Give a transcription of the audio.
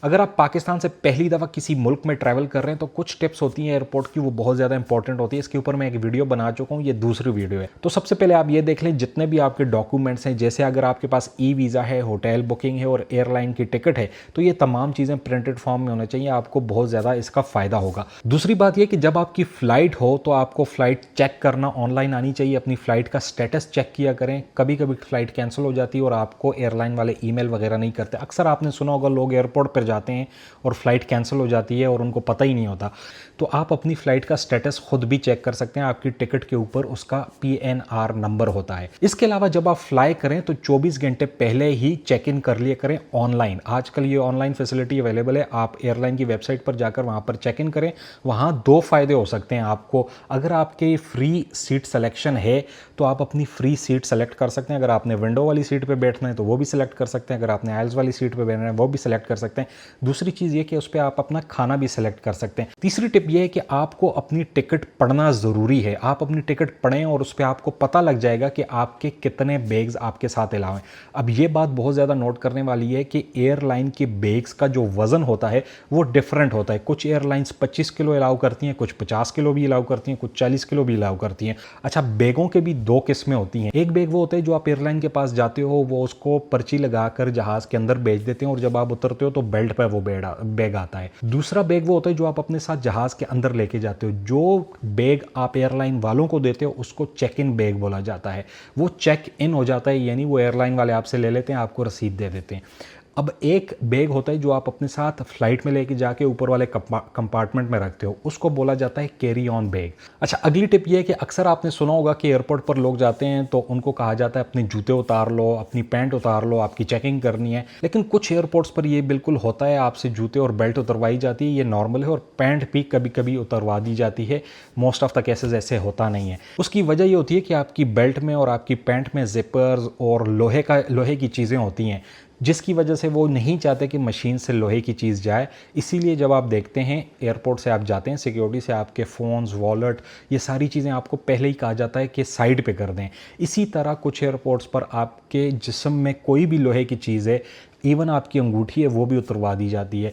अगर आप पाकिस्तान से पहली दफ़ा किसी मुल्क में ट्रैवल कर रहे हैं तो कुछ टिप्स होती हैं एयरपोर्ट की, वो बहुत ज़्यादा इंपॉर्टेंट होती है। इसके ऊपर मैं एक वीडियो बना चुका हूँ, ये दूसरी वीडियो है। तो सबसे पहले आप ये देख लें जितने भी आपके डॉक्यूमेंट्स हैं, जैसे अगर आपके पास ई वीज़ा है, होटल बुकिंग है और एयरलाइन की टिकट है, तो ये तमाम चीज़ें प्रिंटेड फॉर्म में होना चाहिए। आपको बहुत ज़्यादा इसका फ़ायदा होगा। दूसरी बात यह कि जब आपकी फ़्लाइट हो तो आपको फ़्लाइट चेक करना ऑनलाइन आनी चाहिए। अपनी फ़्लाइट का स्टेटस चेक किया करें। कभी कभी फ़्लाइट कैंसिल हो जाती है और आपको एयरलाइन वाले ईमेल वगैरह नहीं करते। अक्सर आपने सुना होगा लोग एयरपोर्ट पर जाते हैं और फ्लाइट कैंसिल हो जाती है और उनको पता ही नहीं होता। तो आप अपनी फ़्लाइट का स्टेटस खुद भी चेक कर सकते हैं। आपकी टिकट के ऊपर उसका PNR नंबर होता है। इसके अलावा जब आप फ्लाई करें तो 24 घंटे पहले ही चेक इन कर लिया करें ऑनलाइन। आजकल ये ऑनलाइन फैसिलिटी अवेलेबल है। आप एयरलाइन की वेबसाइट पर जाकर वहाँ पर चेक इन करें। वहाँ दो फ़ायदे हो सकते हैं आपको। अगर आपके फ्री सीट सिलेक्शन है तो आप अपनी फ्री सीट सेलेक्ट कर सकते हैं। अगर आपने विंडो वाली सीट पर बैठना है तो वो भी सिलेक्ट कर सकते हैं। अगर आपने आइल्स वाली सीट पर बैठना है वो भी सिलेक्ट कर सकते हैं। दूसरी चीज़ ये कि उस पर आप अपना खाना भी सिलेक्ट कर सकते हैं। तीसरी टिप ये है कि आपको अपनी टिकट पढ़ना ज़रूरी है। आप अपनी टिकट पढ़ें और उस पर आपको पता लग जाएगा कि आपके कितने बैग्स आपके साथ अलाउ हैं। अब ये बात बहुत ज़्यादा नोट करने वाली है कि एयरलाइन के बैग्स का जो वज़न होता है वो डिफरेंट होता है। कुछ एयरलाइंस 25 किलो अलाउ करती हैं, कुछ 50 किलो भी अलाउ करती हैं, कुछ 40 किलो भी अलाउ करती हैं। अच्छा, बैगों के भी दो किस्में होती हैं। एक बैग वो होता है जो आप एयरलाइन के पास जाते हो, वो उसको पर्ची लगाकर जहाज़ के अंदर भेज देते हैं और जब आप उतरते हो तो बेल्ट पर वो बैग आता है। दूसरा बैग वो होता है जो आप अपने साथ जहाज़ के अंदर लेके जाते हो। जो बैग आप एयरलाइन वालों को देते हो उसको चेक इन बैग बोला जाता है। वो चेक इन हो जाता है, यानी वो एयरलाइन वाले आपसे ले लेते हैं, आपको रसीद दे देते हैं। अब एक बैग होता है जो आप अपने साथ फ्लाइट में लेके जाके ऊपर वाले कंपार्टमेंट में रखते हो, उसको बोला जाता है कैरी ऑन बैग। अच्छा, अगली टिप ये है कि अक्सर आपने सुना होगा कि एयरपोर्ट पर लोग जाते हैं तो उनको कहा जाता है अपने जूते उतार लो, अपनी पैंट उतार लो, आपकी चेकिंग करनी है। लेकिन कुछ एयरपोर्ट्स पर ये बिल्कुल होता है, आपसे जूते और बेल्ट उतरवाई जाती है, ये नॉर्मल है। और पैंट भी कभी कभी उतरवा दी जाती है। मोस्ट ऑफ द केसेस ऐसे होता नहीं है। उसकी वजह ये होती है कि आपकी बेल्ट में और आपकी पैंट में जिपर्स और लोहे की चीज़ें होती हैं, जिसकी वजह से वो नहीं चाहते कि मशीन से लोहे की चीज़ जाए। इसीलिए जब आप देखते हैं एयरपोर्ट से आप जाते हैं, सिक्योरिटी से आपके फ़ोन्स, वॉलेट, ये सारी चीज़ें आपको पहले ही कहा जाता है कि साइड पे कर दें। इसी तरह कुछ एयरपोर्ट्स पर आपके जिस्म में कोई भी लोहे की चीज़ है, इवन आपकी अंगूठी है, वो भी उतरवा दी जाती है।